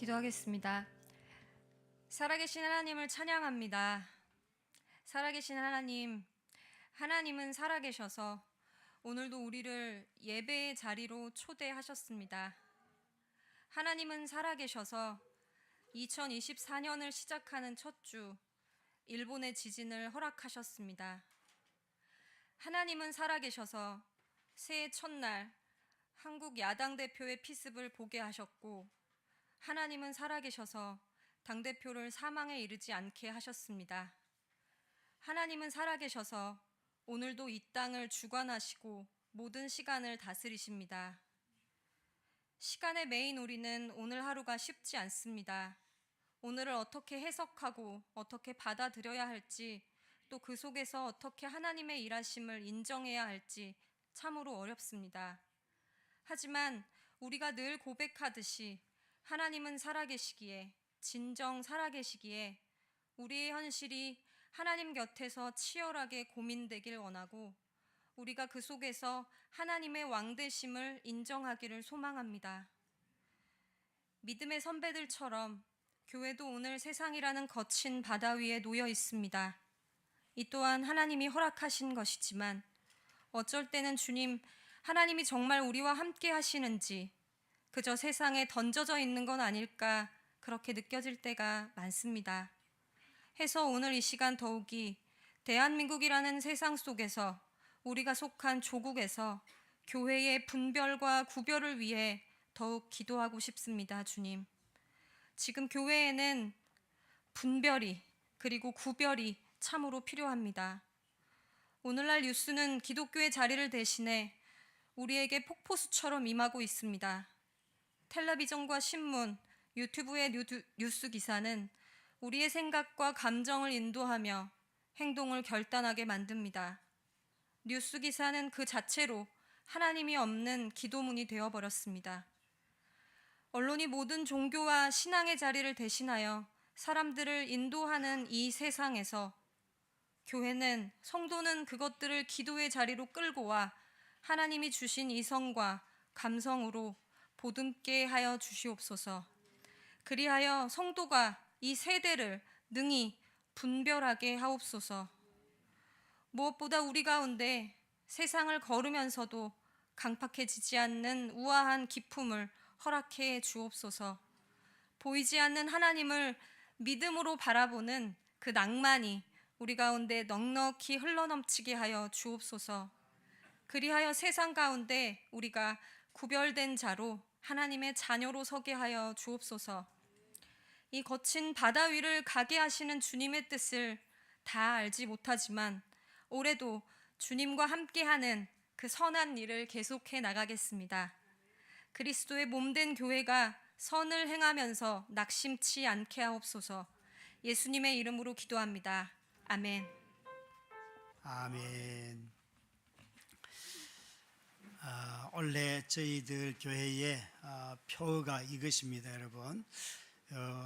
기도하겠습니다. 살아계신 하나님을 찬양합니다. 살아계신 하나님, 하나님은 살아계셔서 오늘도 우리를 예배의 자리로 초대하셨습니다. 하나님은 살아계셔서 2024년을 시작하는 첫 주, 일본의 지진을 허락하셨습니다. 하나님은 살아계셔서 새해 첫날 한국 야당 대표의 피습을 보게 하셨고, 하나님은 살아계셔서 당대표를 사망에 이르지 않게 하셨습니다. 하나님은 살아계셔서 오늘도 이 땅을 주관하시고 모든 시간을 다스리십니다. 시간의 메인 우리는 오늘 하루가 쉽지 않습니다. 오늘을 어떻게 해석하고 어떻게 받아들여야 할지, 또 그 속에서 어떻게 하나님의 일하심을 인정해야 할지 참으로 어렵습니다. 하지만 우리가 늘 고백하듯이 하나님은 살아계시기에, 진정 살아계시기에 우리의 현실이 하나님 곁에서 치열하게 고민되길 원하고, 우리가 그 속에서 하나님의 왕되심을 인정하기를 소망합니다. 믿음의 선배들처럼 교회도 오늘 세상이라는 거친 바다 위에 놓여 있습니다. 이 또한 하나님이 허락하신 것이지만, 어쩔 때는 주님, 하나님이 정말 우리와 함께 하시는지 그저 세상에 던져져 있는 건 아닐까, 그렇게 느껴질 때가 많습니다. 해서 오늘 이 시간 더욱이 대한민국이라는 세상 속에서, 우리가 속한 조국에서 교회의 분별과 구별을 위해 더욱 기도하고 싶습니다. 주님, 지금 교회에는 분별이, 그리고 구별이 참으로 필요합니다. 오늘날 뉴스는 기독교의 자리를 대신해 우리에게 폭포수처럼 임하고 있습니다. 텔레비전과 신문, 유튜브의 뉴스 기사는 우리의 생각과 감정을 인도하며 행동을 결단하게 만듭니다. 뉴스 기사는 그 자체로 하나님이 없는 기도문이 되어버렸습니다. 언론이 모든 종교와 신앙의 자리를 대신하여 사람들을 인도하는 이 세상에서, 교회는, 성도는 그것들을 기도의 자리로 끌고 와 하나님이 주신 이성과 감성으로 보듬게 하여 주시옵소서. 그리하여 성도가 이 세대를 능히 분별하게 하옵소서. 무엇보다 우리 가운데 세상을 걸으면서도 강팍해지지 않는 우아한 기품을 허락해 주옵소서. 보이지 않는 하나님을 믿음으로 바라보는 그 낭만이 우리 가운데 넉넉히 흘러넘치게 하여 주옵소서. 그리하여 세상 가운데 우리가 구별된 자로 하나님의 자녀로 서게 하여 주옵소서. 이 거친 바다 위를 가게 하시는 주님의 뜻을 다 알지 못하지만 올해도 주님과 함께하는 그 선한 일을 계속해 나가겠습니다. 그리스도의 몸된 교회가 선을 행하면서 낙심치 않게 하옵소서. 예수님의 이름으로 기도합니다. 아멘. 아멘. 원래 저희들 교회의 표어가 이것입니다, 여러분.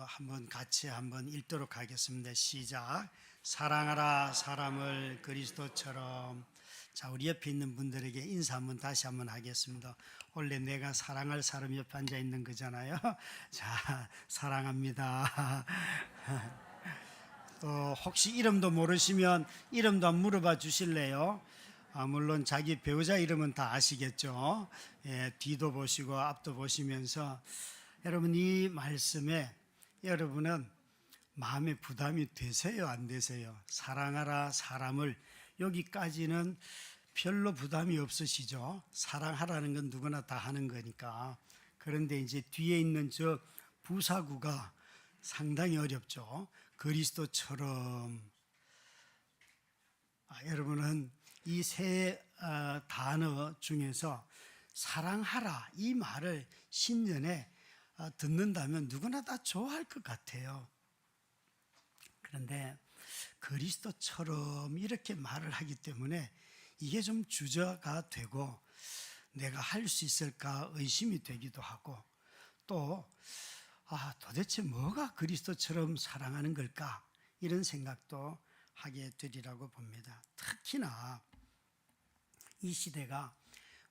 한번 같이 한번 읽도록 하겠습니다. 시작. 사랑하라 사람을 그리스도처럼. 자, 우리 옆에 있는 분들에게 인사 한번 다시 한번 하겠습니다. 원래 내가 사랑할 사람 옆에 앉아 있는 거잖아요. 자, 사랑합니다. 또 혹시 이름도 모르시면 이름도 한번 물어봐 주실래요? 물론 자기 배우자 이름은 다 아시겠죠. 예, 뒤도 보시고 앞도 보시면서 여러분, 이 말씀에 여러분은 마음에 부담이 되세요, 안 되세요? 사랑하라 사람을, 여기까지는 별로 부담이 없으시죠? 사랑하라는 건 누구나 다 하는 거니까. 그런데 이제 뒤에 있는 저 부사구가 상당히 어렵죠. 그리스도처럼. 여러분은 이 세 단어 중에서 사랑하라 이 말을 신년에 듣는다면 누구나 다 좋아할 것 같아요. 그런데 그리스도처럼 이렇게 말을 하기 때문에 이게 좀 주저가 되고 내가 할 수 있을까 의심이 되기도 하고, 또 도대체 뭐가 그리스도처럼 사랑하는 걸까, 이런 생각도 하게 되리라고 봅니다. 특히나 이 시대가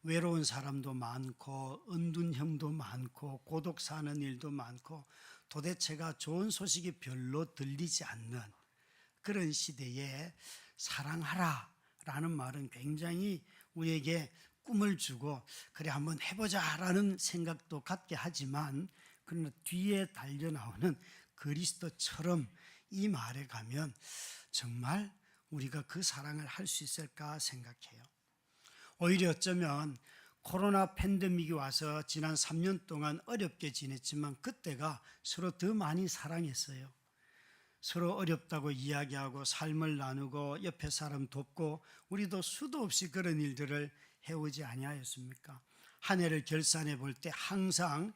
외로운 사람도 많고 은둔형도 많고 고독 사는 일도 많고 도대체가 좋은 소식이 별로 들리지 않는 그런 시대에 사랑하라 라는 말은 굉장히 우리에게 꿈을 주고 그래 한번 해보자 라는 생각도 갖게 하지만, 그러나 뒤에 달려 나오는 그리스도처럼 이 말에 가면 정말 우리가 그 사랑을 할 수 있을까 생각해요. 오히려 어쩌면 코로나 팬데믹이 와서 지난 3년 동안 어렵게 지냈지만 그때가 서로 더 많이 사랑했어요. 서로 어렵다고 이야기하고 삶을 나누고 옆에 사람 돕고 우리도 수도 없이 그런 일들을 해오지 아니하였습니까? 한 해를 결산해 볼 때 항상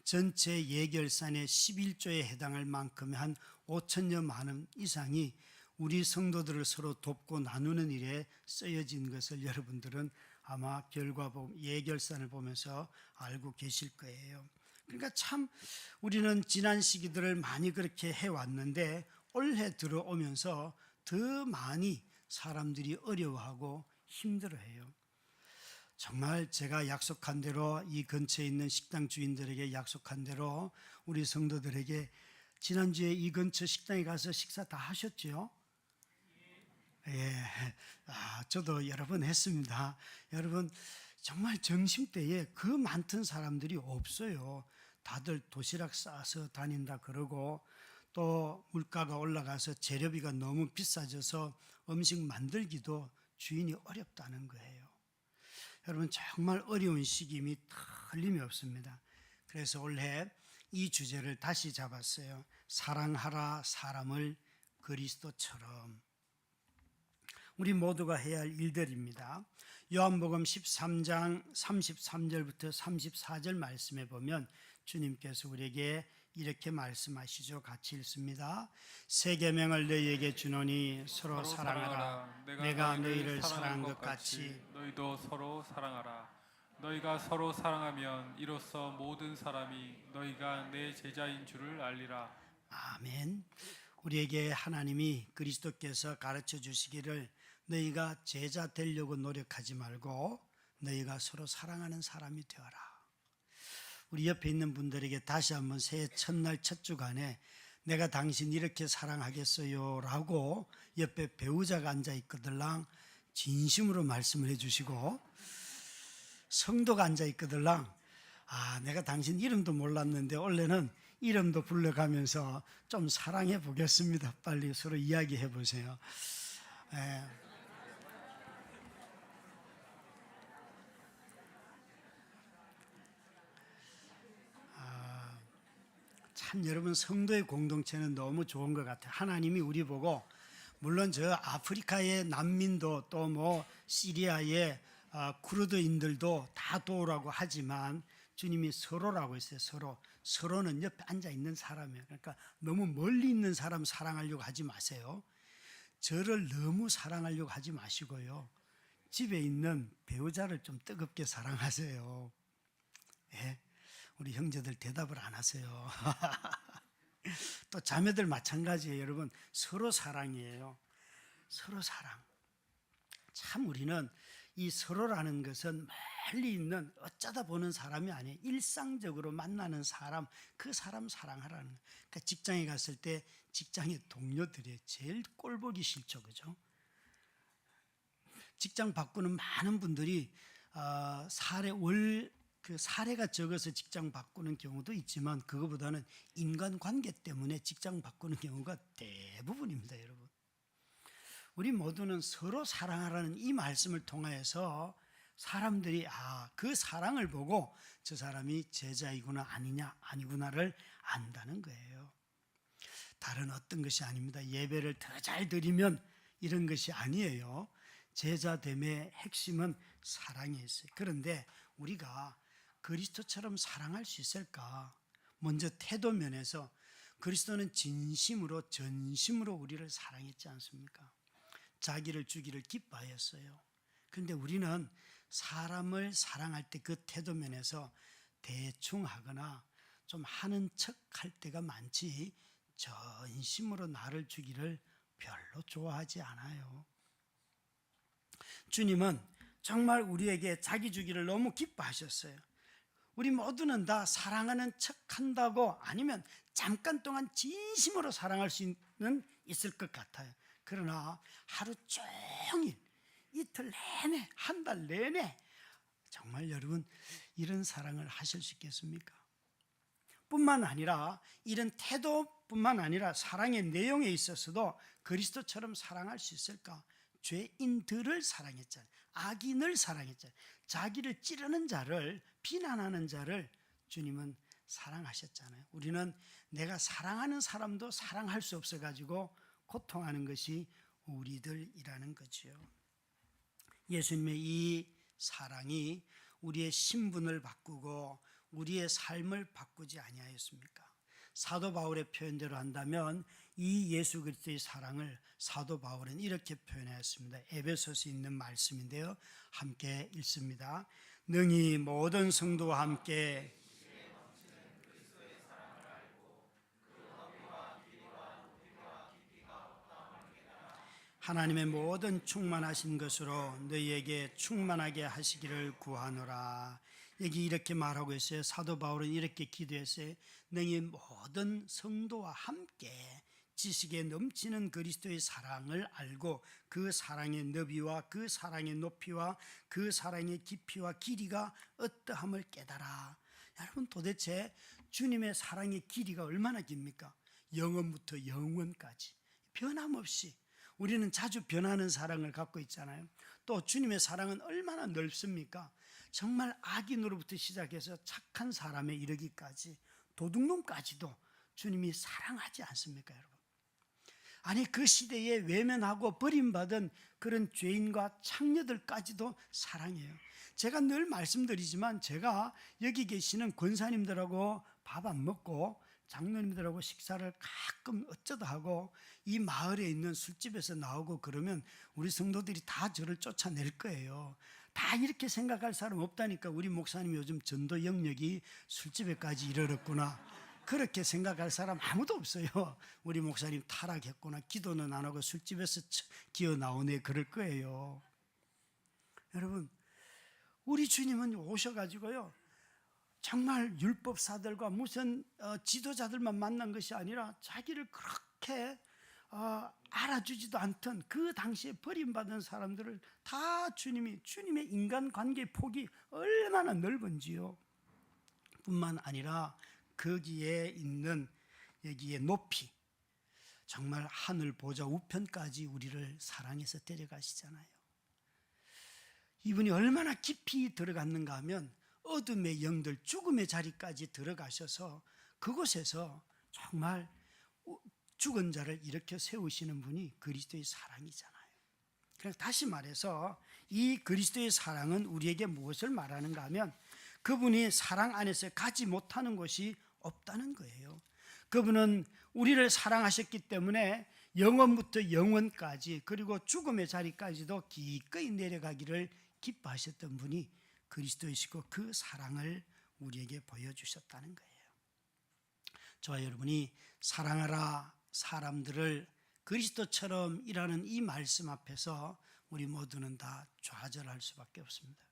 전체 예결산의 11조에 해당할 만큼의 한 5천여만 원 이상이 우리 성도들을 서로 돕고 나누는 일에 쓰여진 것을 여러분들은 아마 예결산을 보면서 알고 계실 거예요. 그러니까 참 우리는 지난 시기들을 많이 그렇게 해왔는데 올해 들어오면서 더 많이 사람들이 어려워하고 힘들어해요. 정말 제가 약속한 대로 이 근처에 있는 식당 주인들에게 약속한 대로 우리 성도들에게 지난주에 이 근처 식당에 가서 식사 다 하셨죠? 예, 저도 여러 번 했습니다. 여러분 정말 점심때에 그 많던 사람들이 없어요. 다들 도시락 싸서 다닌다 그러고 또 물가가 올라가서 재료비가 너무 비싸져서 음식 만들기도 주인이 어렵다는 거예요. 여러분 정말 어려운 시기임이 틀림이 없습니다. 그래서 올해 이 주제를 다시 잡았어요. 사랑하라 사람을 그리스도처럼. 우리 모두가 해야 할 일들입니다. 요한복음 13장 33절부터 34절 말씀에 보면 주님께서 우리에게 이렇게 말씀하시죠. 같이 읽습니다. 새 계명을 너희에게 주노니 서로 사랑하라. 내가 너희를 사랑한 것 같이 너희도 서로 사랑하라. 너희가 서로 사랑하면 이로써 모든 사람이 너희가 내 제자인 줄을 알리라. 아멘. 우리에게 하나님이 그리스도께서 가르쳐 주시기를 너희가 제자 되려고 노력하지 말고 너희가 서로 사랑하는 사람이 되어라. 우리 옆에 있는 분들에게 다시 한번 새해 첫날 첫 주간에 내가 당신 이렇게 사랑하겠어요 라고 옆에 배우자가 앉아 있거들랑 진심으로 말씀을 해주시고, 성도가 앉아 있거들랑 내가 당신 이름도 몰랐는데 원래는 이름도 불러가면서 좀 사랑해 보겠습니다. 빨리 서로 이야기해 보세요. 참 여러분 성도의 공동체는 너무 좋은 것 같아요. 하나님이 우리 보고 물론 저 아프리카의 난민도 또 뭐 시리아의 쿠르드인들도 다 도우라고 하지만 주님이 서로라고 했어요. 서로는 옆에 앉아 있는 사람이에요. 그러니까 너무 멀리 있는 사람 사랑하려고 하지 마세요. 저를 너무 사랑하려고 하지 마시고요. 집에 있는 배우자를 좀 뜨겁게 사랑하세요. 예? 우리 형제들 대답을 안 하세요. 또 자매들 마찬가지예요. 여러분 서로 사랑이에요. 서로 사랑. 참 우리는 이 서로라는 것은 멀리 있는 어쩌다 보는 사람이 아니에요. 일상적으로 만나는 사람, 그 사람 사랑하라는 거예요. 그러니까 직장에 갔을 때 직장의 동료들이 제일 꼴보기 싫죠. 그죠? 직장 바꾸는 많은 분들이 사례가 적어서 직장 바꾸는 경우도 있지만 그거보다는 인간관계 때문에 직장 바꾸는 경우가 대부분입니다. 여러분 우리 모두는 서로 사랑하라는 이 말씀을 통하여서 사람들이 그 사랑을 보고 저 사람이 제자이구나 아니구나를 안다는 거예요. 다른 어떤 것이 아닙니다. 예배를 더 잘 드리면 이런 것이 아니에요. 제자됨의 핵심은 사랑에 있어요. 그런데 우리가 그리스도처럼 사랑할 수 있을까? 먼저 태도 면에서 그리스도는 진심으로 전심으로 우리를 사랑했지 않습니까? 자기를 주기를 기뻐하였어요. 그런데 우리는 사람을 사랑할 때 그 태도 면에서 대충 하거나 좀 하는 척 할 때가 많지 전심으로 나를 주기를 별로 좋아하지 않아요. 주님은 정말 우리에게 자기 주기를 너무 기뻐하셨어요. 우리 모두는 다 사랑하는 척한다고 아니면 잠깐 동안 진심으로 사랑할 수 있을 것 같아요. 그러나 하루 종일, 이틀 내내, 한 달 내내 정말 여러분 이런 사랑을 하실 수 있겠습니까? 뿐만 아니라 이런 태도뿐만 아니라 사랑의 내용에 있어서도 그리스도처럼 사랑할 수 있을까? 죄인들을 사랑했잖아요. 악인을 사랑했잖아요. 자기를 찌르는 자를, 비난하는 자를 주님은 사랑하셨잖아요. 우리는 내가 사랑하는 사람도 사랑할 수 없어가지고 고통하는 것이 우리들이라는 거죠. 예수님의 이 사랑이 우리의 신분을 바꾸고 우리의 삶을 바꾸지 아니하였습니까? 사도 바울의 표현대로 한다면 이 예수 그리스도의 사랑을 사도 바울은 이렇게 표현하였습니다. 에베소서에 있는 말씀인데요, 함께 읽습니다. 능히 모든 성도와 함께 하나님의 모든 충만하신 것으로 너희에게 충만하게 하시기를 구하노라. 여기 이렇게 말하고 있어요. 사도 바울은 이렇게 기도했어요. 너희 모든 성도와 함께 지식에 넘치는 그리스도의 사랑을 알고 그 사랑의 너비와 그 사랑의 높이와 그 사랑의 깊이와 길이가 어떠함을 깨달아. 여러분, 도대체 주님의 사랑의 길이가 얼마나 깁니까? 영원부터 영원까지 변함없이 우리는 자주 변하는 사랑을 갖고 있잖아요. 또 주님의 사랑은 얼마나 넓습니까? 정말 악인으로부터 시작해서 착한 사람에 이르기까지, 도둑놈까지도 주님이 사랑하지 않습니까, 여러분? 아니, 그 시대에 외면하고 버림받은 그런 죄인과 창녀들까지도 사랑해요. 제가 늘 말씀드리지만 제가 여기 계시는 권사님들하고 밥 안 먹고 장로님들하고 식사를 가끔 어쩌다 하고 이 마을에 있는 술집에서 나오고 그러면 우리 성도들이 다 저를 쫓아낼 거예요. 다 이렇게 생각할 사람 없다니까. 우리 목사님 요즘 전도 영역이 술집에까지 이르렀구나, 그렇게 생각할 사람 아무도 없어요. 우리 목사님 타락했구나, 기도는 안 하고 술집에서 기어 나오네, 그럴 거예요. 여러분, 우리 주님은 오셔가지고요, 정말 율법사들과 무슨 지도자들만 만난 것이 아니라 자기를 그렇게 알아주지도 않던 그 당시에 버림받은 사람들을 다 주님의 인간관계의 폭이 얼마나 넓은지요. 뿐만 아니라 거기에 있는 여기에 높이, 정말 하늘 보좌 우편까지 우리를 사랑해서 데려가시잖아요. 이분이 얼마나 깊이 들어갔는가 하면 어둠의 영들, 죽음의 자리까지 들어가셔서 그곳에서 정말 죽은 자를 일으켜 세우시는 분이 그리스도의 사랑이잖아요. 그래서 다시 말해서 이 그리스도의 사랑은 우리에게 무엇을 말하는가 하면 그분이 사랑 안에서 가지 못하는 것이 없다는 거예요. 그분은 우리를 사랑하셨기 때문에 영원부터 영원까지, 그리고 죽음의 자리까지도 기꺼이 내려가기를 기뻐하셨던 분이 그리스도이시고 그 사랑을 우리에게 보여주셨다는 거예요. 저와 여러분이 사랑하라 사람들을 그리스도처럼 일하는 이 말씀 앞에서 우리 모두는 다 좌절할 수밖에 없습니다.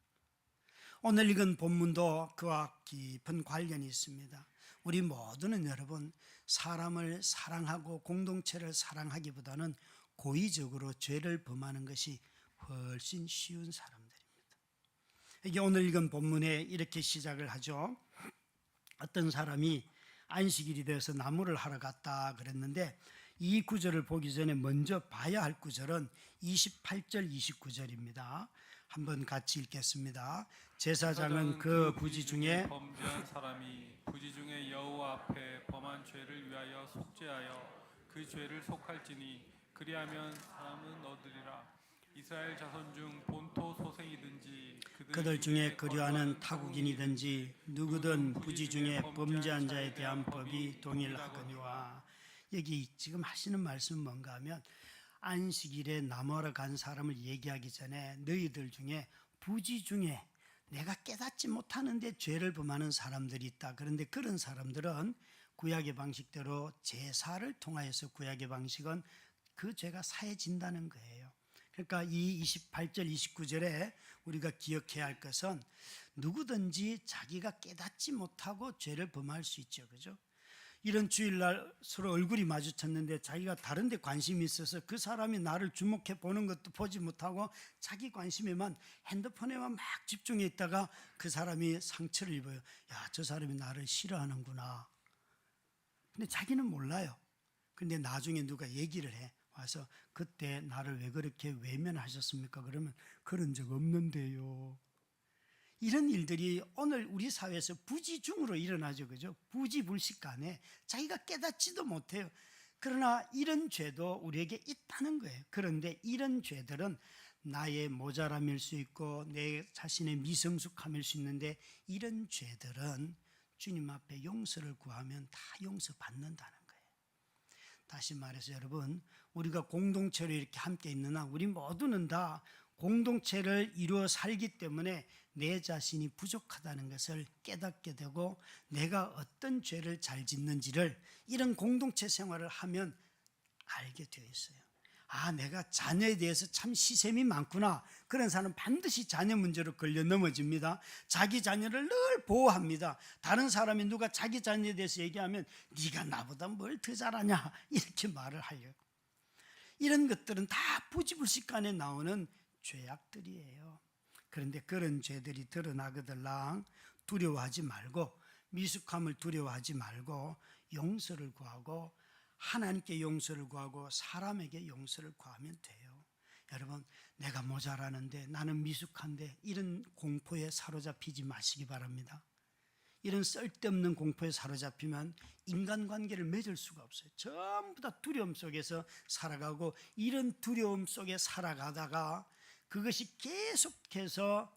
오늘 읽은 본문도 그와 깊은 관련이 있습니다. 우리 모두는 여러분, 사람을 사랑하고 공동체를 사랑하기보다는 고의적으로 죄를 범하는 것이 훨씬 쉬운 사람들입니다. 이게 오늘 읽은 본문에 이렇게 시작을 하죠. 어떤 사람이 안식일이 되어서 나무를 하러 갔다 그랬는데, 이 구절을 보기 전에 먼저 봐야 할 구절은 28절 29절입니다. 한번 같이 읽겠습니다. 제사장은 그 부지 중에 범죄한 사람이 부지 중에 여호와 앞에 범한 죄를 위하여 속죄하여 그 죄를 속할지니 그리하면 사람은 얻으리라. 이스라엘 자손 중 본토 소생이든지 그들 중에 거류하는 타국인이든지 누구든 부지 중에 범죄한 자에 대한 법이 동일하거니와. 여기 지금 하시는 말씀은 뭔가 하면 안식일에 나무하러 간 사람을 얘기하기 전에 너희들 중에 부지 중에 내가 깨닫지 못하는데 죄를 범하는 사람들이 있다. 그런데 그런 사람들은 구약의 방식대로 제사를 통하여서, 구약의 방식은 그 죄가 사해진다는 거예요. 그러니까 이 28절 29절에 우리가 기억해야 할 것은 누구든지 자기가 깨닫지 못하고 죄를 범할 수 있죠. 그죠? 이런 주일날 서로 얼굴이 마주쳤는데 자기가 다른 데 관심이 있어서 그 사람이 나를 주목해 보는 것도 보지 못하고 자기 관심에만 핸드폰에만 막 집중해 있다가 그 사람이 상처를 입어요. 야, 저 사람이 나를 싫어하는구나. 근데 자기는 몰라요. 근데 나중에 누가 얘기를 해. 와서 그때 나를 왜 그렇게 외면하셨습니까? 그러면 그런 적 없는데요. 이런 일들이 오늘 우리 사회에서 부지중으로 일어나죠. 그죠? 부지불식간에 자기가 깨닫지도 못해요. 그러나 이런 죄도 우리에게 있다는 거예요. 그런데 이런 죄들은 나의 모자람일 수 있고 내 자신의 미성숙함일 수 있는데 이런 죄들은 주님 앞에 용서를 구하면 다 용서받는다는 거예요. 다시 말해서 여러분, 우리가 공동체로 이렇게 함께 있는 한 우리 모두는 다 공동체를 이루어 살기 때문에 내 자신이 부족하다는 것을 깨닫게 되고 내가 어떤 죄를 잘 짓는지를 이런 공동체 생활을 하면 알게 되어 있어요. 아, 내가 자녀에 대해서 참 시샘이 많구나. 그런 사람은 반드시 자녀 문제로 걸려 넘어집니다. 자기 자녀를 늘 보호합니다. 다른 사람이 누가 자기 자녀에 대해서 얘기하면 네가 나보다 뭘 더 잘하냐 이렇게 말을 하려. 이런 것들은 다 부지불식간에 나오는 죄악들이에요. 그런데 그런 죄들이 드러나거들랑 두려워하지 말고 미숙함을 두려워하지 말고 용서를 구하고 하나님께 용서를 구하고 사람에게 용서를 구하면 돼요. 여러분, 내가 모자라는데 나는 미숙한데 이런 공포에 사로잡히지 마시기 바랍니다. 이런 쓸데없는 공포에 사로잡히면 인간관계를 맺을 수가 없어요. 전부 다 두려움 속에서 살아가고 이런 두려움 속에 살아가다가 그것이 계속해서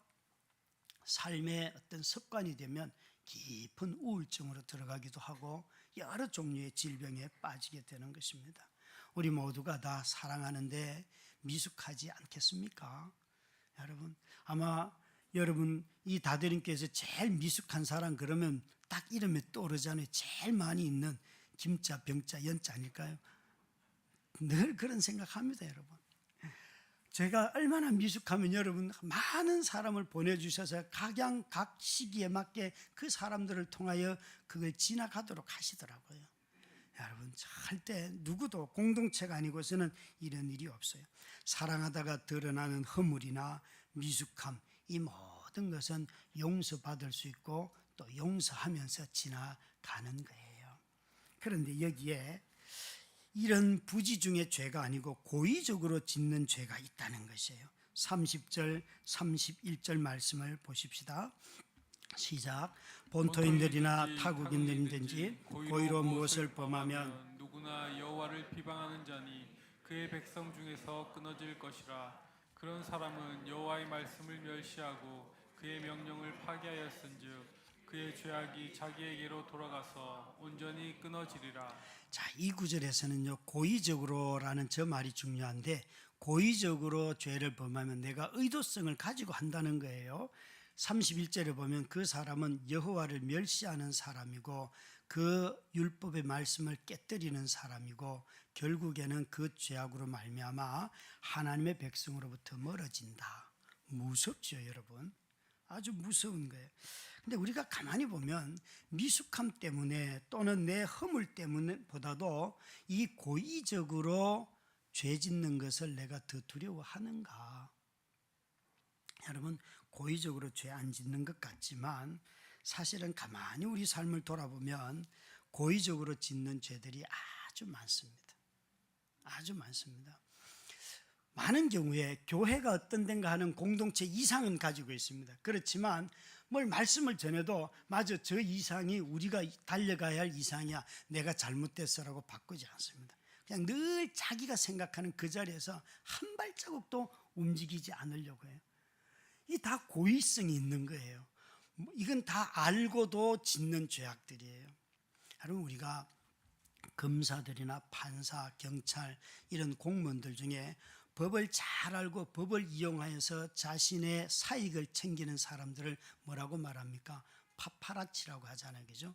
삶의 어떤 습관이 되면 깊은 우울증으로 들어가기도 하고 여러 종류의 질병에 빠지게 되는 것입니다. 우리 모두가 다 사랑하는데 미숙하지 않겠습니까? 여러분, 아마 여러분 이 다대림께서 제일 미숙한 사람 그러면 딱 이름에 떠오르잖아요. 제일 많이 있는 김자, 병자, 연자 아닐까요? 늘 그런 생각합니다, 여러분. 제가 얼마나 미숙하면 여러분 많은 사람을 보내주셔서 각양 각 시기에 맞게 그 사람들을 통하여 그걸 지나가도록 하시더라고요. 여러분, 절대 누구도 공동체가 아니고서는 이런 일이 없어요. 사랑하다가 드러나는 허물이나 미숙함, 이 모든 것은 용서받을 수 있고 또 용서하면서 지나가는 거예요. 그런데 여기에 이런 부지 중의 죄가 아니고 고의적으로 짓는 죄가 있다는 것이에요. 30절, 31절 말씀을 보십시다. 시작. 본토인들이나 타국인들이든지 고의로 무엇을 범하면 누구나 여호와를 비방하는 자니 그의 백성 중에서 끊어질 것이라. 그런 사람은 여호와의 말씀을 멸시하고 그의 명령을 파기하였은즉 그의 죄악이 자기에게로 돌아가서 온전히 끊어지리라. 자, 이 구절에서는요, 고의적으로라는 저 말이 중요한데 고의적으로 죄를 범하면 내가 의도성을 가지고 한다는 거예요. 31절에 보면 그 사람은 여호와를 멸시하는 사람이고 그 율법의 말씀을 깨뜨리는 사람이고 결국에는 그 죄악으로 말미암아 하나님의 백성으로부터 멀어진다. 무섭죠, 여러분? 아주 무서운 거예요. 근데 우리가 가만히 보면 미숙함 때문에 또는 내 허물 때문에 보다도 이 고의적으로 죄 짓는 것을 내가 더 두려워하는가? 여러분, 고의적으로 죄 안 짓는 것 같지만 사실은 가만히 우리 삶을 돌아보면 고의적으로 짓는 죄들이 아주 많습니다. 아주 많습니다. 많은 경우에 교회가 어떤 데인가 하는 공동체 이상은 가지고 있습니다. 그렇지만 뭘 말씀을 전해도 맞아, 저 이상이 우리가 달려가야 할 이상이야, 내가 잘못됐어라고 바꾸지 않습니다. 그냥 늘 자기가 생각하는 그 자리에서 한 발자국도 움직이지 않으려고 해요. 이 다 고의성이 있는 거예요. 이건 다 알고도 짓는 죄악들이에요. 여러분, 우리가 검사들이나 판사, 경찰 이런 공무원들 중에 법을 잘 알고 법을 이용하여서 자신의 사익을 챙기는 사람들을 뭐라고 말합니까? 파파라치라고 하잖아요. 그죠?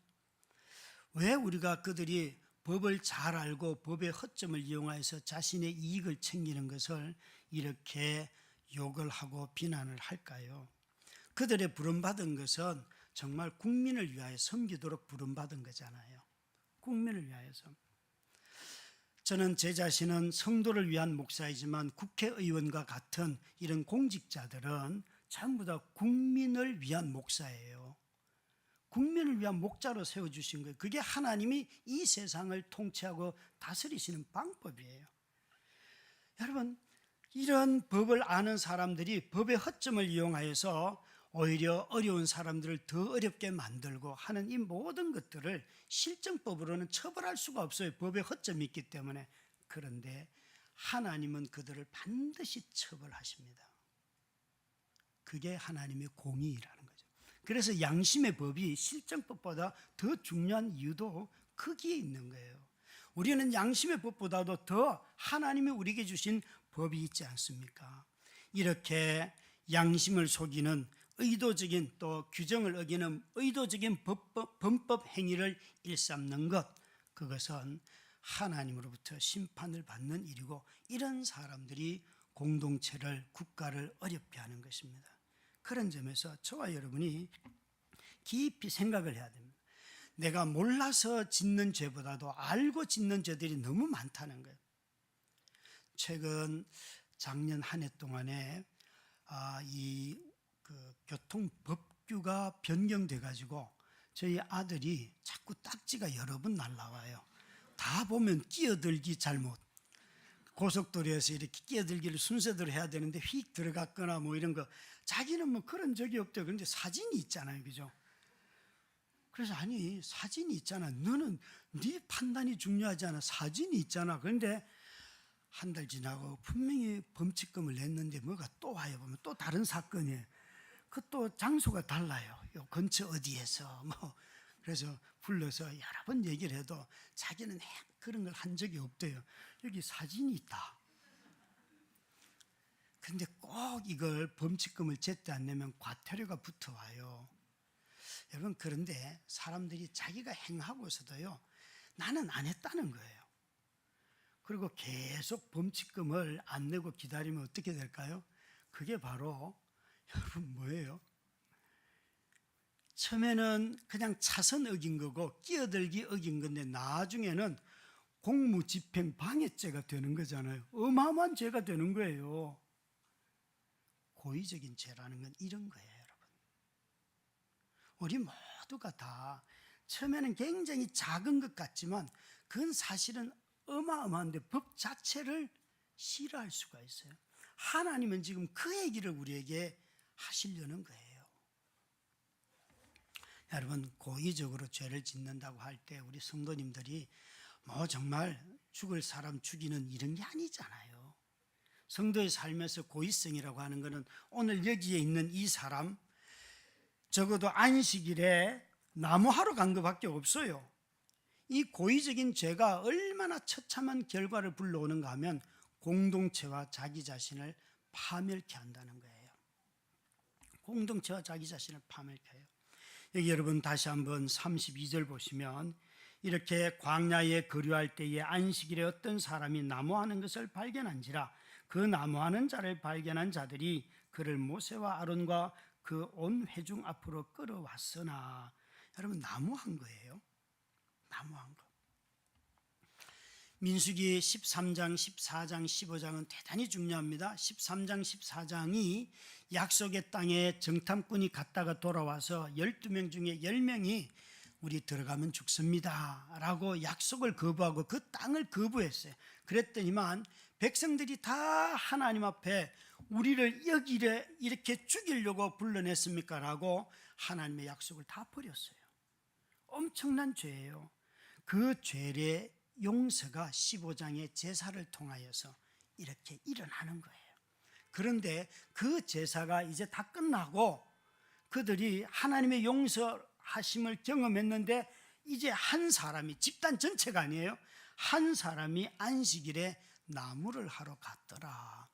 왜 우리가 그들이 법을 잘 알고 법의 허점을 이용하여서 자신의 이익을 챙기는 것을 이렇게 욕을 하고 비난을 할까요? 그들의 부름받은 것은 정말 국민을 위하여 섬기도록 부름받은 거잖아요. 국민을 위하여서. 저는 제 자신은 성도를 위한 목사이지만 국회의원과 같은 이런 공직자들은 전부 다 국민을 위한 목사예요. 국민을 위한 목자로 세워주신 거예요. 그게 하나님이 이 세상을 통치하고 다스리시는 방법이에요. 여러분, 이런 법을 아는 사람들이 법의 허점을 이용하여서 오히려 어려운 사람들을 더 어렵게 만들고 하는 이 모든 것들을 실정법으로는 처벌할 수가 없어요. 법의 허점이 있기 때문에. 그런데 하나님은 그들을 반드시 처벌하십니다. 그게 하나님의 공의라는 거죠. 그래서 양심의 법이 실정법보다 더 중요한 이유도 거기에 있는 거예요. 우리는 양심의 법보다도 더 하나님이 우리에게 주신 법이 있지 않습니까? 이렇게 양심을 속이는 의도적인 또 규정을 어기는 의도적인 범법 행위를 일삼는 것, 그것은 하나님으로부터 심판을 받는 일이고 이런 사람들이 공동체를 국가를 어렵게 하는 것입니다. 그런 점에서 저와 여러분이 깊이 생각을 해야 됩니다. 내가 몰라서 짓는 죄보다도 알고 짓는 죄들이 너무 많다는 거예요. 최근 작년 한 해 동안에 이 교통법규가 변경돼 가지고 저희 아들이 자꾸 딱지가 여러 번 날라와요. 다 보면 끼어들기 잘못. 고속도로에서 이렇게 끼어들기를 순서대로 해야 되는데 휙 들어갔거나 뭐 이런 거. 자기는 뭐 그런 적이 없대요. 그런데 사진이 있잖아요. 그죠? 그래서 아니 사진이 있잖아. 너는 네 판단이 중요하지 않아. 사진이 있잖아. 그런데 한 달 지나고 분명히 범칙금을 냈는데 뭐가 또 와요. 보면 또 다른 사건이에요. 그 또 장소가 달라요. 요 근처 어디에서 뭐 그래서 불러서 여러 번 얘기를 해도 자기는 그런 걸 한 적이 없대요. 여기 사진이 있다. 근데 꼭 이걸 범칙금을 제때 안 내면 과태료가 붙어와요. 여러분 그런데 사람들이 자기가 행하고서도요 나는 안 했다는 거예요. 그리고 계속 범칙금을 안 내고 기다리면 어떻게 될까요? 그게 바로 여러분 뭐예요? 처음에는 그냥 차선 어긴 거고 끼어들기 어긴 건데 나중에는 공무집행 방해죄가 되는 거잖아요. 어마어마한 죄가 되는 거예요. 고의적인 죄라는 건 이런 거예요, 여러분. 우리 모두가 다 처음에는 굉장히 작은 것 같지만 그건 사실은 어마어마한데 법 자체를 싫어할 수가 있어요. 하나님은 지금 그 얘기를 우리에게 하시려는 거예요. 여러분 고의적으로 죄를 짓는다고 할 때 우리 성도님들이 뭐 정말 죽을 사람 죽이는 이런 게 아니잖아요. 성도의 삶에서 고의성이라고 하는 것은 오늘 여기에 있는 이 사람 적어도 안식일에 나무하러 간 것밖에 없어요. 이 고의적인 죄가 얼마나 처참한 결과를 불러오는가 하면 공동체와 자기 자신을 파멸케 한다는 거예요. 공동체와 자기 자신을 파멸케 해요. 여기 여러분 다시 한번 32절 보시면 이렇게 광야에 거류할 때에 안식일에 어떤 사람이 나무하는 것을 발견한지라 그 나무하는 자를 발견한 자들이 그를 모세와 아론과 그 온 회중 앞으로 끌어왔으나 여러분 나무한 거예요. 나무한 거. 민수기 13장, 14장, 15장은 대단히 중요합니다. 13장, 14장이 약속의 땅에 정탐꾼이 갔다가 돌아와서 12명 중에 10명이 우리 들어가면 죽습니다 라고 약속을 거부하고 그 땅을 거부했어요. 그랬더니만 백성들이 다 하나님 앞에 우리를 여기에 이렇게 죽이려고 불러냈습니까? 라고 하나님의 약속을 다 버렸어요. 엄청난 죄예요. 그 죄의 용서가 15장의 제사를 통하여서 이렇게 일어나는 거예요. 그런데 그 제사가 이제 다 끝나고 그들이 하나님의 용서하심을 경험했는데 이제 한 사람이 집단 전체가 아니에요. 한 사람이 안식일에 나무를 하러 갔더라.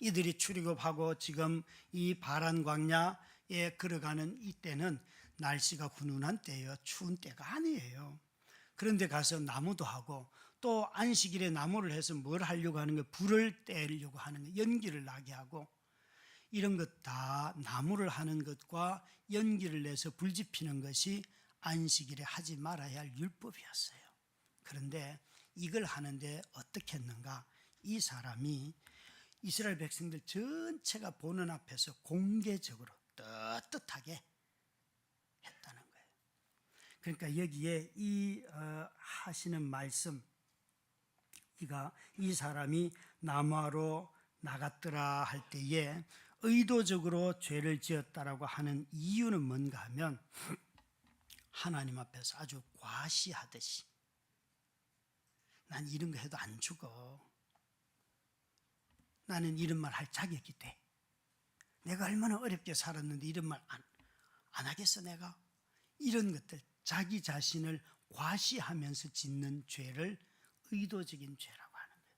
이들이 출애굽하고 지금 이 바란 광야에 걸어가는 이때는 날씨가 훈훈한 때예요. 추운 때가 아니에요. 그런데 가서 나무도 하고 또 안식일에 나무를 해서 뭘 하려고 하는 거, 불을 떼려고 하는 거, 연기를 나게 하고, 이런 것 다 나무를 하는 것과 연기를 내서 불 지피는 것이 안식일에 하지 말아야 할 율법이었어요. 그런데 이걸 하는데 어떻게 했는가? 이 사람이 이스라엘 백성들 전체가 보는 앞에서 공개적으로 떳떳하게 했다는 거예요. 그러니까 여기에 이 하시는 말씀, 이 사람이 나무하러 나갔더라 할 때에 의도적으로 죄를 지었다라고 하는 이유는 뭔가 하면, 하나님 앞에서 아주 과시하듯이 난 이런 거 해도 안 죽어, 나는 이런 말 할 자격이 돼, 내가 얼마나 어렵게 살았는데 이런 말 안 하겠어 내가, 이런 것들, 자기 자신을 과시하면서 짓는 죄를 의도적인 죄라고 하는 거예요.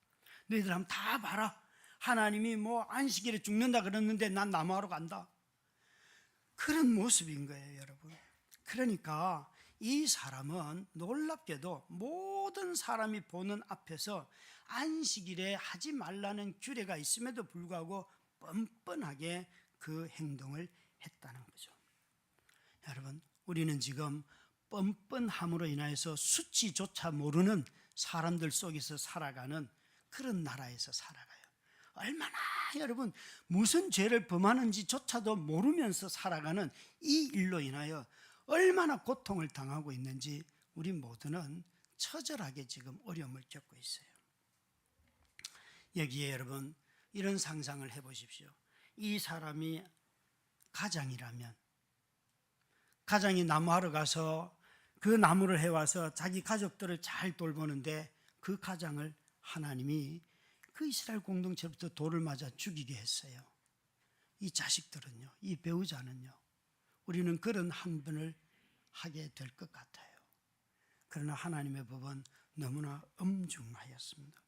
너희들 한번 다 봐라, 하나님이 뭐 안식일에 죽는다 그랬는데 난 나무하러 간다, 그런 모습인 거예요 여러분. 그러니까 이 사람은 놀랍게도 모든 사람이 보는 앞에서 안식일에 하지 말라는 규례가 있음에도 불구하고 뻔뻔하게 그 행동을 했다는 거죠. 여러분, 우리는 지금 뻔뻔함으로 인하여서 수치조차 모르는 사람들 속에서 살아가는 그런 나라에서 살아가요. 얼마나 여러분 무슨 죄를 범하는지조차도 모르면서 살아가는 이 일로 인하여 얼마나 고통을 당하고 있는지 우리 모두는 처절하게 지금 어려움을 겪고 있어요. 여기에 여러분 이런 상상을 해보십시오. 이 사람이 가장이라면, 가장이 나무하러 가서 그 나무를 해와서 자기 가족들을 잘 돌보는데 그 가장을 하나님이 그 이스라엘 공동체부터 돌을 맞아 죽이게 했어요. 이 자식들은요, 이 배우자는요, 우리는 그런 한 분을 하게 될 것 같아요. 그러나 하나님의 법은 너무나 엄중하였습니다.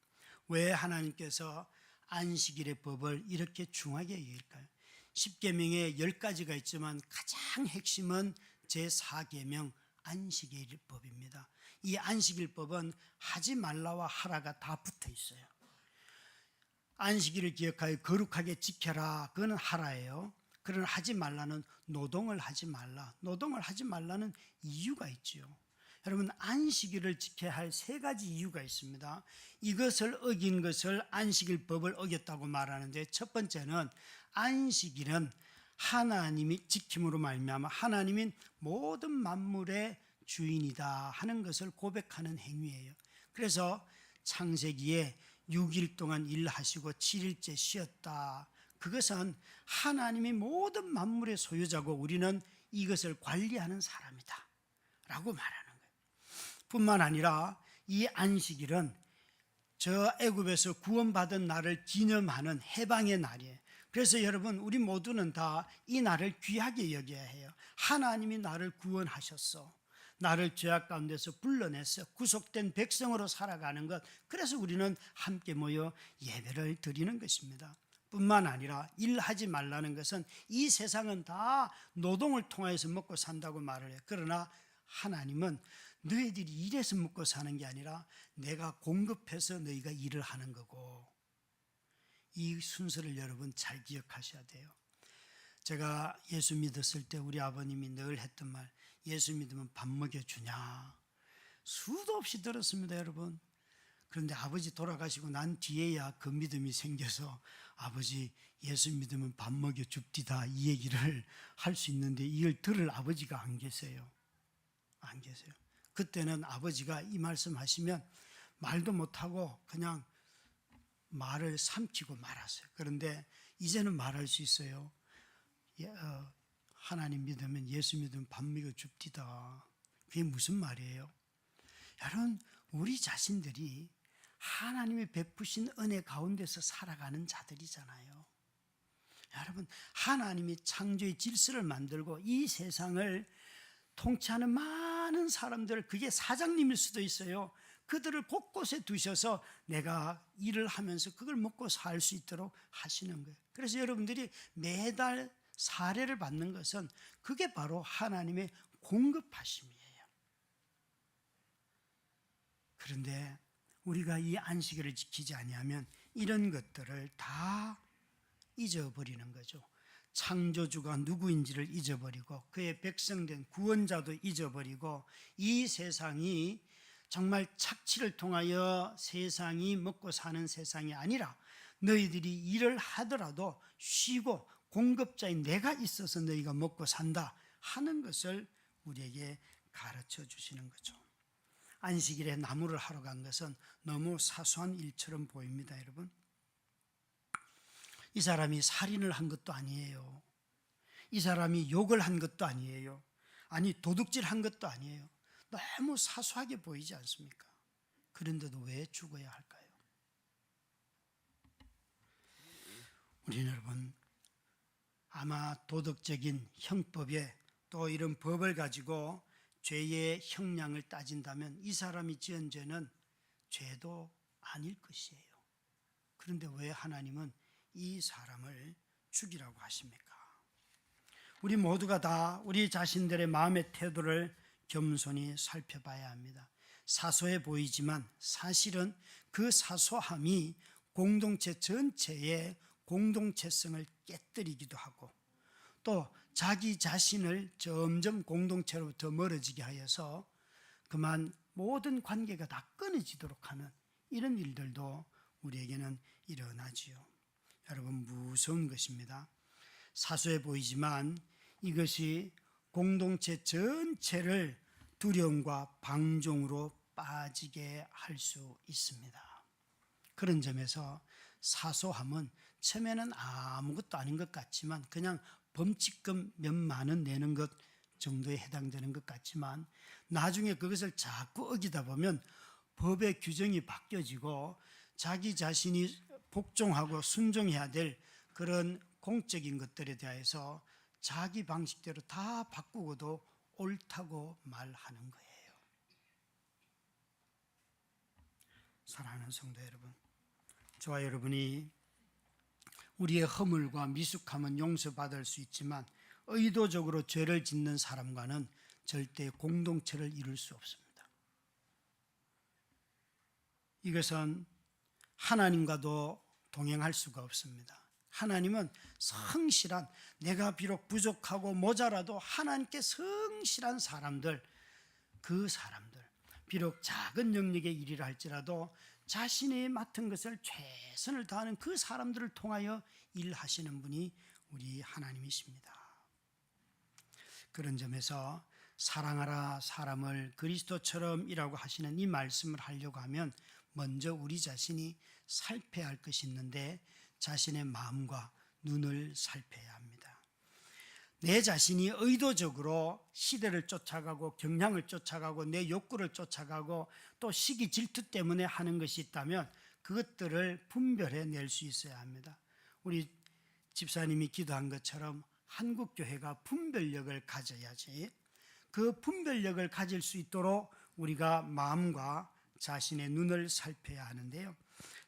왜 하나님께서 안식일의 법을 이렇게 중하게 여길까요? 10계명에 10가지가 있지만 가장 핵심은 제4계명 안식일법입니다. 이 안식일법은 하지 말라와 하라가 다 붙어 있어요. 안식일을 기억하여 거룩하게 지켜라, 그거는 하라예요. 그러나 하지 말라는 노동을 하지 말라. 노동을 하지 말라는 이유가 있지요. 여러분, 안식일을 지켜야 할 3가지 이유가 있습니다. 이것을 어긴 것을 안식일법을 어겼다고 말하는데, 첫 번째는 안식일은 하나님이 지킴으로 말미암아 하나님인 모든 만물의 주인이다 하는 것을 고백하는 행위예요. 그래서 창세기에 6일 동안 일하시고 7일째 쉬었다. 그것은 하나님이 모든 만물의 소유자고 우리는 이것을 관리하는 사람이다 라고 말하는 거예요. 뿐만 아니라 이 안식일은 저 애굽에서 구원받은 날을 기념하는 해방의 날이에요. 그래서 여러분, 우리 모두는 다 이 날을 귀하게 여겨야 해요. 하나님이 나를 구원하셨어, 나를 죄악 가운데서 불러내서 구속된 백성으로 살아가는 것, 그래서 우리는 함께 모여 예배를 드리는 것입니다. 뿐만 아니라 일하지 말라는 것은 이 세상은 다 노동을 통해서 먹고 산다고 말을 해요. 그러나 하나님은 너희들이 일해서 먹고 사는 게 아니라 내가 공급해서 너희가 일을 하는 거고, 이 순서를 여러분 잘 기억하셔야 돼요. 제가 예수 믿었을 때 우리 아버님이 늘 했던 말, 예수 믿으면 밥 먹여주냐, 수도 없이 들었습니다 여러분. 그런데 아버지 돌아가시고 난 뒤에야 그 믿음이 생겨서 아버지 예수 믿으면 밥 먹여줍디다 이 얘기를 할 수 있는데, 이걸 들을 아버지가 안 계세요. 안 계세요. 그때는 아버지가 이 말씀 하시면 말도 못하고 그냥 말을 삼키고 말았어요. 그런데 이제는 말할 수 있어요. 하나님 믿으면, 예수 믿으면 밥 먹여줍디다. 그게 무슨 말이에요? 여러분, 우리 자신들이 하나님이 베푸신 은혜 가운데서 살아가는 자들이잖아요. 여러분, 하나님이 창조의 질서를 만들고 이 세상을 통치하는 많은 사람들, 그게 사장님일 수도 있어요. 그들을 곳곳에 두셔서 내가 일을 하면서 그걸 먹고 살 수 있도록 하시는 거예요. 그래서 여러분들이 매달 사례를 받는 것은 그게 바로 하나님의 공급하심이에요. 그런데 우리가 이 안식일을 지키지 아니하면 이런 것들을 다 잊어버리는 거죠. 창조주가 누구인지를 잊어버리고 그의 백성된 구원자도 잊어버리고 이 세상이 정말 착취를 통하여 세상이 먹고 사는 세상이 아니라 너희들이 일을 하더라도 쉬고 공급자인 내가 있어서 너희가 먹고 산다 하는 것을 우리에게 가르쳐 주시는 거죠. 안식일에 나무를 하러 간 것은 너무 사소한 일처럼 보입니다, 여러분. 이 사람이 살인을 한 것도 아니에요. 이 사람이 욕을 한 것도 아니에요. 아니, 도둑질 한 것도 아니에요. 너무 사소하게 보이지 않습니까? 그런데도 왜 죽어야 할까요? 우리 여러분, 아마 도덕적인 형법에 또 이런 법을 가지고 죄의 형량을 따진다면 이 사람이 지은 죄는 죄도 아닐 것이에요. 그런데 왜 하나님은 이 사람을 죽이라고 하십니까? 우리 모두가 다 우리 자신들의 마음의 태도를 겸손히 살펴봐야 합니다. 사소해 보이지만 사실은 그 사소함이 공동체 전체의 공동체성을 깨뜨리기도 하고 또 자기 자신을 점점 공동체로부터 멀어지게 하여서 그만 모든 관계가 다 끊어지도록 하는 이런 일들도 우리에게는 일어나지요. 여러분, 무서운 것입니다. 사소해 보이지만 이것이 공동체 전체를 두려움과 방종으로 빠지게 할 수 있습니다. 그런 점에서 사소함은 처음에는 아무것도 아닌 것 같지만 그냥 범칙금 몇만 원 내는 것 정도에 해당되는 것 같지만 나중에 그것을 자꾸 어기다 보면 법의 규정이 바뀌어지고 자기 자신이 복종하고 순종해야 될 그런 공적인 것들에 대해서 자기 방식대로 다 바꾸고도 옳다고 말하는 거예요. 사랑하는 성도 여러분, 저와 여러분이 우리의 허물과 미숙함은 용서받을 수 있지만 의도적으로 죄를 짓는 사람과는 절대 공동체를 이룰 수 없습니다. 이것은 하나님과도 동행할 수가 없습니다. 하나님은 성실한, 내가 비록 부족하고 모자라도 하나님께 성실한 사람들, 그 사람들, 비록 작은 영역의 일이라 할지라도 자신이 맡은 것을 최선을 다하는 그 사람들을 통하여 일하시는 분이 우리 하나님이십니다. 그런 점에서 사랑하라 사람을 그리스도처럼이라고 하시는 이 말씀을 하려고 하면 먼저 우리 자신이 살펴야 할 것이 있는데 자신의 마음과 눈을 살펴야 합니다. 내 자신이 의도적으로 시대를 쫓아가고 경향을 쫓아가고 내 욕구를 쫓아가고 또 시기 질투 때문에 하는 것이 있다면 그것들을 분별해 낼 수 있어야 합니다. 우리 집사님이 기도한 것처럼 한국교회가 분별력을 가져야지, 그 분별력을 가질 수 있도록 우리가 마음과 자신의 눈을 살펴야 하는데요.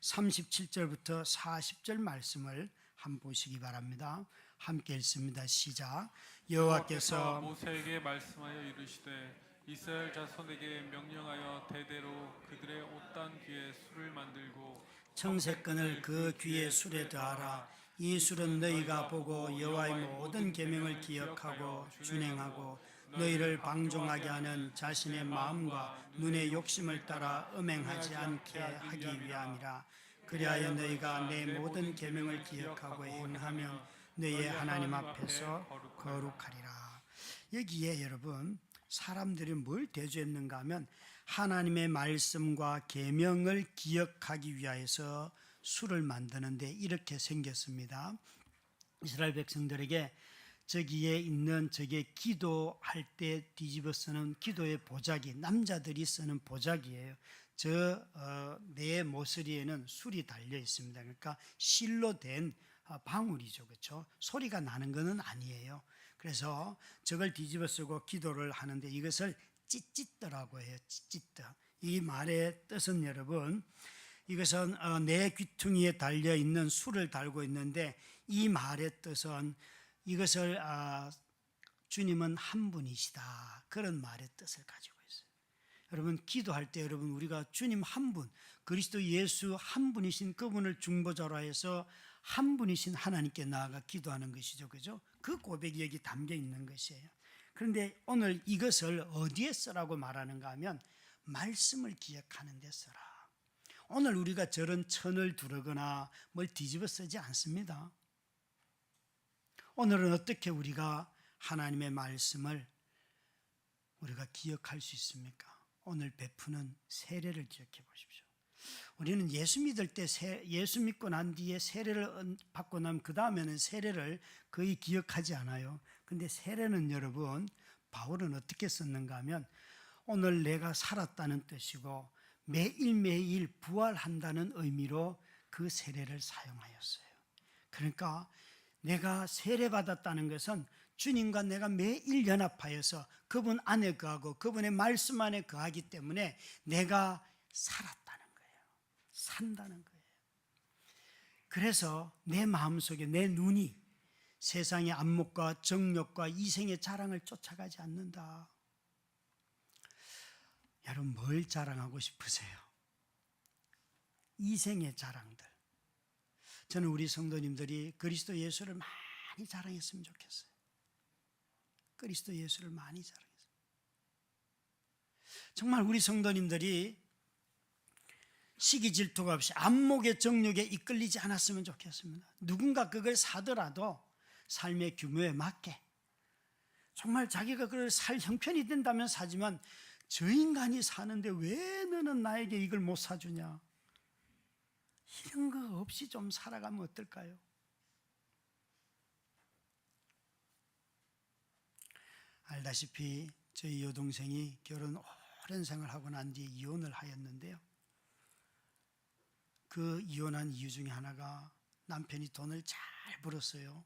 37절부터 40절 말씀을 한번 보시기 바랍니다. 함께 읽습니다. 시작. 여호와께서 모세에게 말씀하여 이르시되 이스라엘 자손에게 명령하여 대대로 그들의 옷단 귀에 술을 만들고 청색끈을 그 귀에 술에 더하라. 이 술은 너희가 보고 여호와의 모든 계명을 기억하고 준행하고 너희를 방종하게 하는 자신의 마음과 눈의 욕심을 따라 음행하지 않게 하기 위함이라. 그리하여 너희가 내 모든 계명을 기억하고 행하면 너희의 하나님 앞에서 거룩하리라. 여기에 여러분, 사람들이 뭘 대조했는가 하면 하나님의 말씀과 계명을 기억하기 위하여서 술을 만드는데 이렇게 생겼습니다. 이스라엘 백성들에게 저기에 있는 저게 기도할 때 뒤집어 쓰는 기도의 보자기, 남자들이 쓰는 보자기예요. 내 모서리에는 술이 달려 있습니다. 그러니까 실로 된 방울이죠, 그렇죠? 소리가 나는 것은 아니에요. 그래서 저걸 뒤집어 쓰고 기도를 하는데 이것을 찌찌뜨라고 해요. 찌찌뜨. 이 말의 뜻은 여러분, 이것은 내 귀퉁이에 달려 있는 술을 달고 있는데 이 말의 뜻은 이것을 주님은 한 분이시다, 그런 말의 뜻을 가지고 있어요. 여러분 기도할 때 여러분 우리가 주님 한 분, 그리스도 예수 한 분이신 그분을 중보자로 해서 한 분이신 하나님께 나아가 기도하는 것이죠. 그죠? 그 고백이 여기 담겨 있는 것이에요. 그런데 오늘 이것을 어디에 쓰라고 말하는가 하면 말씀을 기억하는 데 써라. 오늘 우리가 저런 천을 두르거나 뭘 뒤집어 쓰지 않습니다. 오늘은 어떻게 우리가 하나님의 말씀을 우리가 기억할 수 있습니까? 오늘 베푸는 세례를 기억해 보십시오. 우리는 예수 믿을 때 예수 믿고 난 뒤에 세례를 받고 나면 그 다음에는 세례를 거의 기억하지 않아요. 근데 세례는 여러분 바울은 어떻게 썼는가 하면 오늘 내가 살았다는 뜻이고 매일매일 부활한다는 의미로 그 세례를 사용하였어요. 그러니까 내가 세례받았다는 것은 주님과 내가 매일 연합하여서 그분 안에 거하고 그분의 말씀 안에 거하기 때문에 내가 살았다는 거예요. 산다는 거예요. 그래서 내 마음속에 내 눈이 세상의 안목과 정욕과 이생의 자랑을 쫓아가지 않는다. 여러분 뭘 자랑하고 싶으세요? 이생의 자랑들. 저는 우리 성도님들이 그리스도 예수를 많이 자랑했으면 좋겠어요. 그리스도 예수를 많이 자랑했어요. 정말 우리 성도님들이 시기 질투가 없이 안목의 정욕에 이끌리지 않았으면 좋겠습니다. 누군가 그걸 사더라도 삶의 규모에 맞게 정말 자기가 그걸 살 형편이 된다면 사지만 저 인간이 사는데 왜 너는 나에게 이걸 못 사주냐, 이런 거 없이 좀 살아가면 어떨까요? 알다시피 저희 여동생이 결혼 오랜 생활하고 난 뒤에 이혼을 하였는데요. 그 이혼한 이유 중에 하나가 남편이 돈을 잘 벌었어요.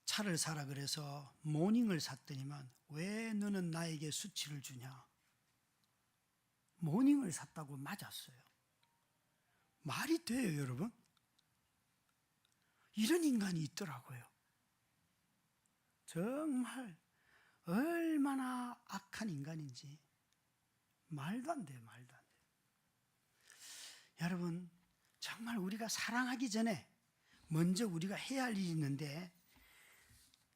차를 사라 그래서 모닝을 샀더니만 왜 너는 나에게 수치를 주냐, 모닝을 샀다고 맞았어요. 말이 돼요, 여러분? 이런 인간이 있더라고요. 정말 얼마나 악한 인간인지 말도 안 돼요, 말도 안 돼요. 여러분, 정말 우리가 사랑하기 전에 먼저 우리가 해야 할 일이 있는데,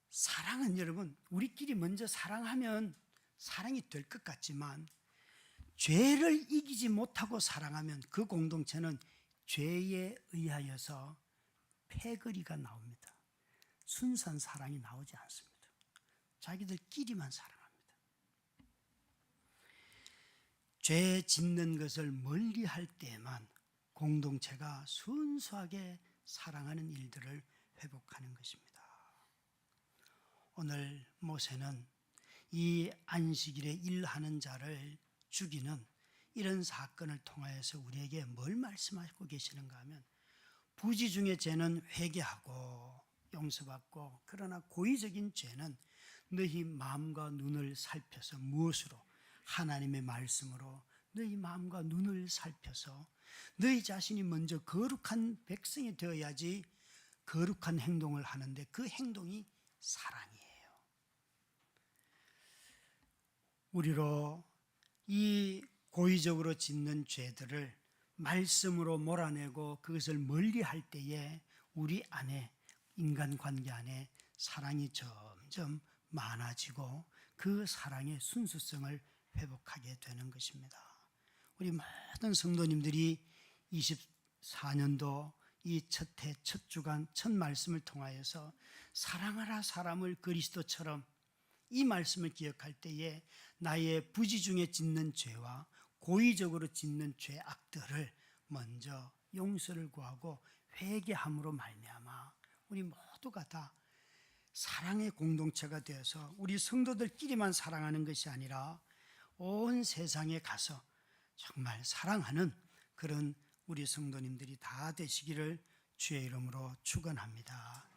사랑은 여러분 우리끼리 먼저 사랑하면 사랑이 될 것 같지만 죄를 이기지 못하고 사랑하면 그 공동체는 죄에 의하여서 패거리가 나옵니다. 순수한 사랑이 나오지 않습니다. 자기들끼리만 사랑합니다. 죄 짓는 것을 멀리할 때에만 공동체가 순수하게 사랑하는 일들을 회복하는 것입니다. 오늘 모세는 이 안식일에 일하는 자를 죽이는 이런 사건을 통하여서 우리에게 뭘 말씀하고 계시는가 하면, 부지 중의 죄는 회개하고 용서받고, 그러나 고의적인 죄는 너희 마음과 눈을 살펴서, 무엇으로? 하나님의 말씀으로 너희 마음과 눈을 살펴서 너희 자신이 먼저 거룩한 백성이 되어야지 거룩한 행동을 하는데, 그 행동이 사랑이에요. 우리로 이 고의적으로 짓는 죄들을 말씀으로 몰아내고 그것을 멀리할 때에 우리 안에, 인간관계 안에 사랑이 점점 많아지고 그 사랑의 순수성을 회복하게 되는 것입니다. 우리 모든 성도님들이 24년도 이 첫 해, 첫 주간, 첫 말씀을 통하여서 사랑하라 사람을 그리스도처럼, 이 말씀을 기억할 때에 나의 부지 중에 짓는 죄와 고의적으로 짓는 죄악들을 먼저 용서를 구하고 회개함으로 말미암아 우리 모두가 다 사랑의 공동체가 되어서 우리 성도들끼리만 사랑하는 것이 아니라 온 세상에 가서 정말 사랑하는 그런 우리 성도님들이 다 되시기를 주의 이름으로 축원합니다.